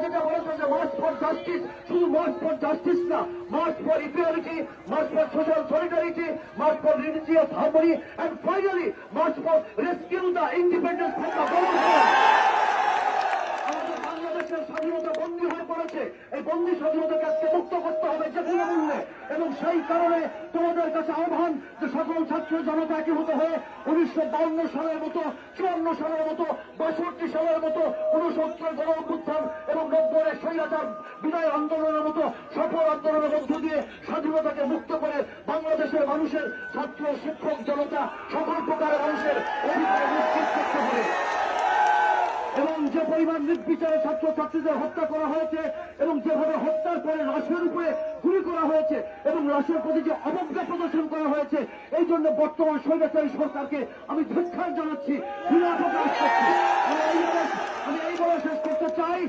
যেটা বলেছে যে মার্চ ফর জাস্টিস, শুধু মার্চ ফর জাস্টিস না, March for equality, March for social solidarity, March for religious harmony, and finally March for rescue the independence from the government. আমাদের বাংলাদেশের স্বাধীনতা বন্দী হয়ে পড়েছে, এই বন্দী স্বাধীনতাকে আজকে মুক্ত করতে হবে যে কোনো মূল্যে। এবং সেই কারণে তোমাদের কাছে আহ্বান যে সকল ছাত্র জনতা একীভূত হয়ে 1952 সালের মতো, 54 সালের মতো, 62 সালের মতো, 69 গণ অভ্যুত্থান এবং 90 স্বৈরাচার বিদায় আন্দোলনের মতো সফল আন্দোলনের মধ্য দিয়ে স্বাধীনতাকে মুক্ত করে বাংলাদেশের মানুষের, ছাত্র শিক্ষক জনতা সকল প্রকারের মানুষের অধিকার নিশ্চিত করতে হবে। এবং যে পরিমাণ নির্বিচারে ছাত্র ছাত্রীদের হত্যা করা হয়েছে এবং যেভাবে হত্যার পরে লাশের উপরে গুলি করা হয়েছে এবং লাশের প্রতি যে অবজ্ঞা প্রদর্শন করা হয়েছে, এই জন্য বর্তমান স্বৈরাচারী সরকারকে আমি ধিক্কার জানাচ্ছি, ঘৃণা প্রকাশ করছি। আমি এই বলে শেষ করতে চাই,